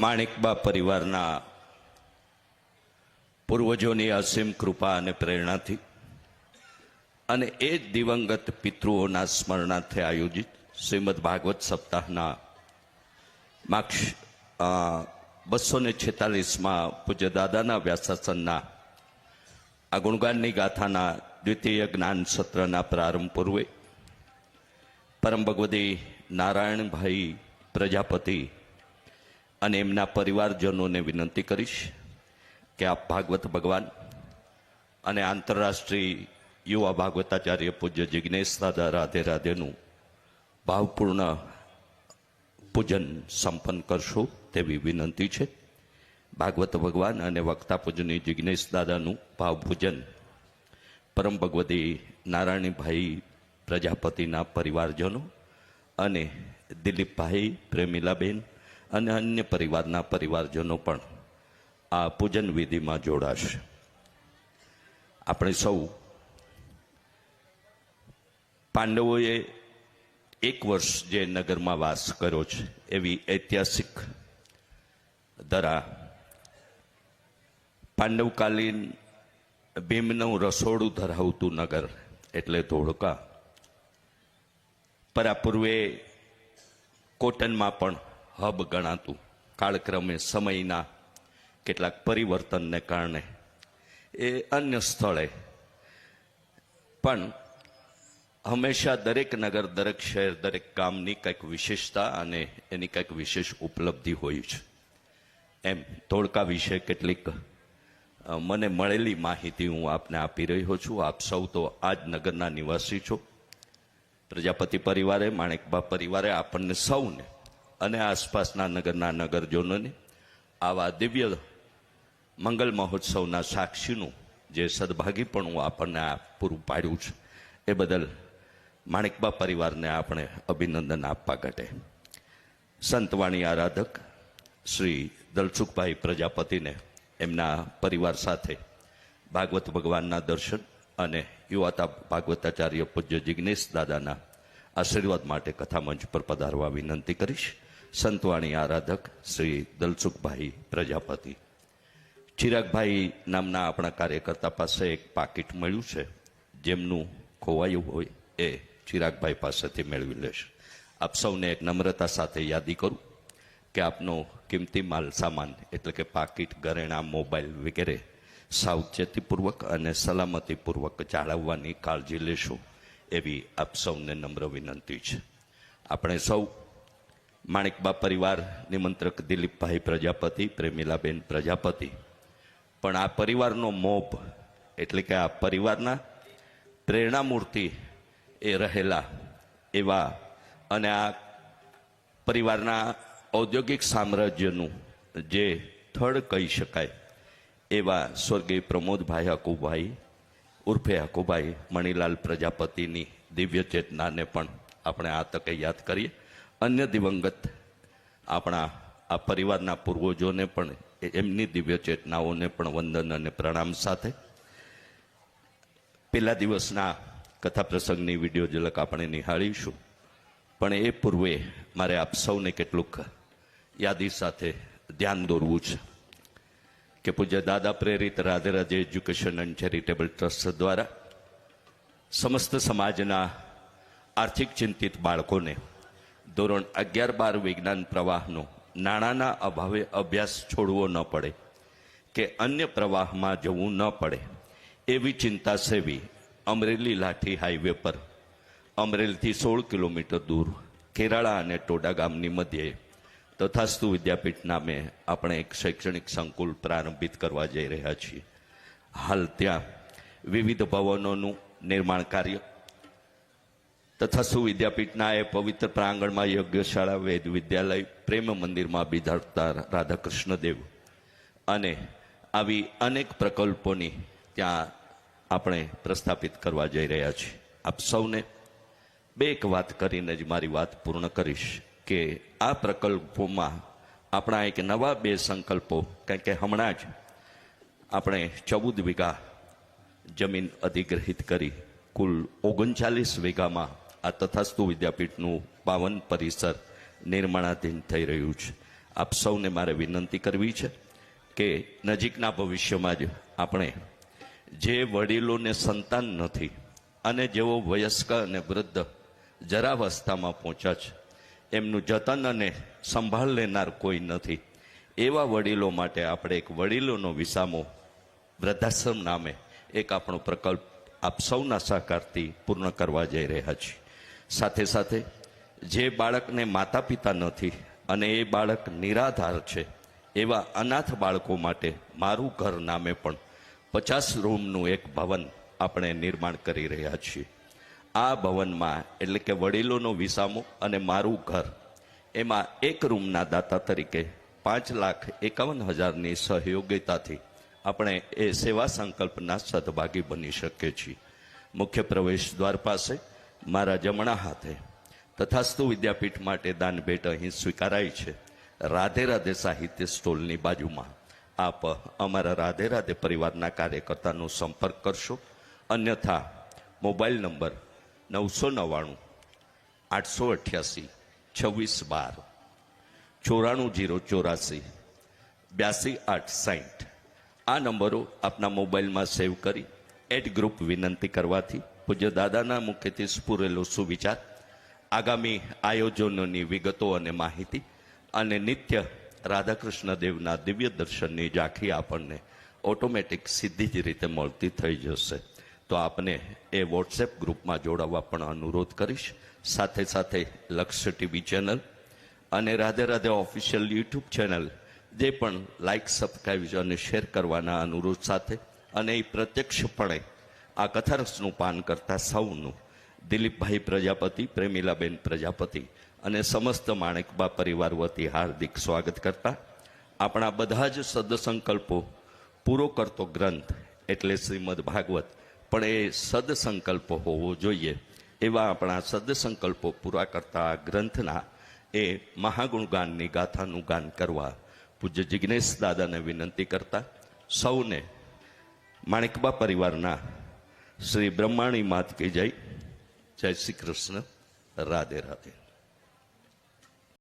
માણેકબા પરિવારના પૂર્વજોની અસીમ કૃપા અને પ્રેરણાથી અને એ જ દિવંગત પિતૃઓના સ્મરણાર્થે આયોજિત શ્રીમદ ભાગવત સપ્તાહના 246માં પૂજ્ય દાદાના વ્યાસાસનના આ ગુણગાનની ગાથાના દ્વિતીય જ્ઞાન સત્રના પ્રારંભ પૂર્વે પરમ ભગવતી નારાયણભાઈ પ્રજાપતિ અને એમના પરિવારજનોને વિનંતી કરીશ કે આપ ભાગવત ભગવાન અને આંતરરાષ્ટ્રીય યુવા ભાગવતાચાર્ય પૂજ્ય જિજ્ઞેશ દાદા રાધે રાધેનું ભાવપૂર્ણ પૂજન સંપન્ન કરશો તેવી વિનંતી છે. ભાગવત ભગવાન અને વક્તા પૂજની જિજ્ઞેશ દાદાનું ભાવપૂજન પરમ ભગવતી નારાયણભાઈ પ્રજાપતિના પરિવારજનો અને દિલીપભાઈ, પ્રેમીલાબેન અને અન્ય પરિવારના પરિવારજનો પણ આ પૂજન વિધિમાં જોડાશે. આપણે સૌ પાંડવોએ 1 વર્ષ જે નગરમાં વાસ કર્યો છે એવી ઐતિહાસિક ધરા પાંડવકાલીન ભીમનું રસોડું ધરાવતું નગર એટલે ધોળકા પરાપૂર્વે કોટનમાં પણ હબ ગણાતું. કાળક્રમે સમયના કેટલાક પરિવર્તનને કારણે એ અન્ય સ્થળે પણ હંમેશા દરેક નગર, દરેક શહેર, દરેક ગામની કંઈક વિશેષતા અને એની કંઈક વિશેષ ઉપલબ્ધિ હોય છે. એમ ધોળકા વિશે કેટલીક મને મળેલી માહિતી હું આપને આપી રહ્યો છું. આપ સૌ તો આ જ નગરના નિવાસી છો. પ્રજાપતિ પરિવારે, માણેકબા પરિવારે આપણને સૌને અને આસપાસના નગરના નગરજનોને આવા દિવ્ય મંગલ મહોત્સવના સાક્ષીનું જે સદભાગીપણું આપણને પૂરું પાડ્યું છે એ બદલ માણેકબા પરિવારને આપણે અભિનંદન આપવા ઘટે. સંતવાણી આરાધક શ્રી દલસુખભાઈ પ્રજાપતિને એમના પરિવાર સાથે ભાગવત ભગવાનના દર્શન અને યુવાતા ભાગવતાચાર્ય પૂજ્ય જિજ્ઞેશ દાદાના આશીર્વાદ માટે કથામંચ પર પધારવા વિનંતી કરીશ. સંતવાણી આરાધક શ્રી દલસુખભાઈ પ્રજાપતિ. ચિરાગભાઈ નામના આપણા કાર્યકર્તા પાસે એક પાકીટ મળ્યું છે. જેમનું ખોવાયું હોય એ ચિરાગભાઈ પાસેથી મેળવી લેશે. આપ સૌને એક નમ્રતા સાથે યાદી કરું કે આપનો કિંમતી માલ સામાન એટલે કે પાકીટ, ઘરેણા, મોબાઈલ વગેરે સાવચેતીપૂર્વક અને સલામતીપૂર્વક જાળવવાની કાળજી લેશો એવી આપ સૌને નમ્ર વિનંતી છે. આપણે સૌ માણેકબા પરિવાર નિમંત્રક દિલીપભાઈ પ્રજાપતિ, પ્રેમીલાબેન પ્રજાપતિ પણ આ પરિવારનો મોભ એટલે કે આ પરિવારના પ્રેરણામૂર્તિ એ રહેલા એવા અને આ પરિવારના ઔદ્યોગિક સામ્રાજ્યનું જે થડ કહી શકાય એવા સ્વર્ગીય પ્રમોદભાઈ હકુભાઈ ઉર્ફે હકુભાઈ મણીલાલ પ્રજાપતિની દિવ્ય ચેતનાને પણ આપણે આ તકે યાદ કરીએ. અન્ય દિવંગત આપણા આ પરિવારના પૂર્વજોને પણ એમની દિવ્ય ચેતનાઓને પણ વંદન અને પ્રણામ સાથે પહેલા દિવસના કથા પ્રસંગની વિડીયો ઝલક આપણે નિહાળીશું. પણ એ પૂર્વે મારે આપ સૌને કેટલુંક યાદી સાથે ધ્યાન દોરવું છે કે પૂજ્ય દાદા પ્રેરિત Radhe Radhe education and charitable trust દ્વારા સમસ્ત સમાજના આર્થિક ચિંતિત બાળકોને ધોરણ 11-12 વિજ્ઞાન પ્રવાહનો નાણાંના અભાવે અભ્યાસ છોડવો ન પડે કે અન્ય પ્રવાહમાં જવું ન પડે એવી ચિંતા સેવી અમરેલી લાઠી હાઈવે પર અમરેલીથી 16 કિલોમીટર દૂર કેરાળા અને ટોડા ગામની મધ્યે તથાસ્તુ વિદ્યાપીઠ નામે આપણે એક શૈક્ષણિક સંકુલ પ્રારંભિત કરવા જઈ રહ્યા છીએ. હાલ ત્યાં વિવિધ ભવનોનું નિર્માણ કાર્ય તથાસ્તુ વિદ્યાપીઠના એ પવિત્ર પ્રાંગણમાં યજ્ઞશાળા, વેદ વિદ્યાલય, પ્રેમ મંદિરમાં બિધારતા રાધાકૃષ્ણ દેવ અને આવી અનેક પ્રકલ્પોની ત્યાં આપણે પ્રસ્થાપિત કરવા જઈ રહ્યા છીએ. આપ સૌને એક વાત કરીને જ મારી વાત પૂર્ણ કરીશ કે આ પ્રકલ્પોમાં આપણા એક નવા 2 સંકલ્પો, કારણ કે હમણાં જ આપણે 14 વીઘા જમીન અધિગ્રહિત કરી કુલ 39 વીઘામાં આ તથાસ્તુ વિદ્યાપીઠનું 52 પરિસર નિર્માણાધીન થઈ રહ્યું છે. આપ સૌને મારે વિનંતી કરવી છે કે નજીકના ભવિષ્યમાં જ આપણે જે વડીલોને સંતાન નથી અને જેઓ વયસ્ક અને વૃદ્ધ જરાવસ્થામાં પહોંચ્યા છે, એમનું જતન અને સંભાળ લેનાર કોઈ નથી, એવા વડીલો માટે આપણે એક વડીલોનો વિસામો વૃદ્ધાશ્રમ નામે એક આપણો પ્રકલ્પ આપ સૌના સહકારથી પૂર્ણ કરવા જઈ રહ્યા છીએ. સાથે સાથે જે બાળકને માતા પિતા નથી અને એ બાળક નિરાધાર છે, એવા અનાથ બાળકો માટે મારું ઘર નામે પણ 50 રૂમનું એક ભવન આપણે નિર્માણ કરી રહ્યા છીએ. આ ભવનમાં એટલે કે વડીલોનો વિસામો અને મારું ઘર, એમાં એક રૂમના દાતા તરીકે 5,51,000ની સહયોગિતાથી આપણે એ સેવા સંકલ્પના સદભાગી બની શકીએ છીએ. મુખ્ય પ્રવેશ દ્વાર પાસે મારા જમણા હાથે તથાસ્તુ વિદ્યાપીઠ માટે દાન ભેટ અહીં સ્વીકારાય છે. રાધે રાધે સાહિત્ય સ્ટોલની બાજુમાં આપ અમારા રાધે રાધે પરિવારના કાર્યકર્તાનો સંપર્ક કરશો. અન્યથા મોબાઈલ નંબર 999 888 2612 94084 82 860 આ નંબરો આપના મોબાઈલમાં સેવ કરી એડ ગ્રુપ વિનંતી કરવાથી પૂજ્ય દાદાના મુખેથી સ્ફુરેલો સુવિચાર, આગામી આયોજનોની વિગતો અને માહિતી અને નિત્ય રાધાકૃષ્ણ દેવના દિવ્ય દર્શનની ઝાંખી આપણને ઓટોમેટિક સીધી જ રીતે મળતી થઈ જશે. તો આપને એ વોટ્સએપ ગ્રુપમાં જોડાવા પણ અનુરોધ કરીશ. સાથે સાથે લક્ષ્ય ટીવી ચેનલ અને Radhe Radhe official YouTube channel જે પણ લાઇક, સબસ્ક્રાઇબ અને શેર કરવાના અનુરોધ સાથે અને એ પ્રત્યક્ષપણે આ કથારસનું પાન કરતા સૌનું દિલીપભાઈ પ્રજાપતિ, પ્રેમીલાબેન પ્રજાપતિ અને સમસ્ત માણેકબા પરિવાર વતી હાર્દિક સ્વાગત કરતા આપણા બધા જ સદસંકલ્પો પૂરો કરતો ગ્રંથ એટલે શ્રીમદ ભાગવત પણ એ સદસંકલ્પો હોવો જોઈએ એવા આપણા સદસંકલ્પો પૂરા કરતા આ ગ્રંથના એ મહાગુણગાનની ગાથાનું ગાન કરવા પૂજ્ય જિજ્ઞેશ દાદાને વિનંતી કરતા સૌને માણેકબા પરિવારના શ્રી બ્રહ્માણી માત કી જય. જય શ્રી કૃષ્ણ. રાધે રાધે.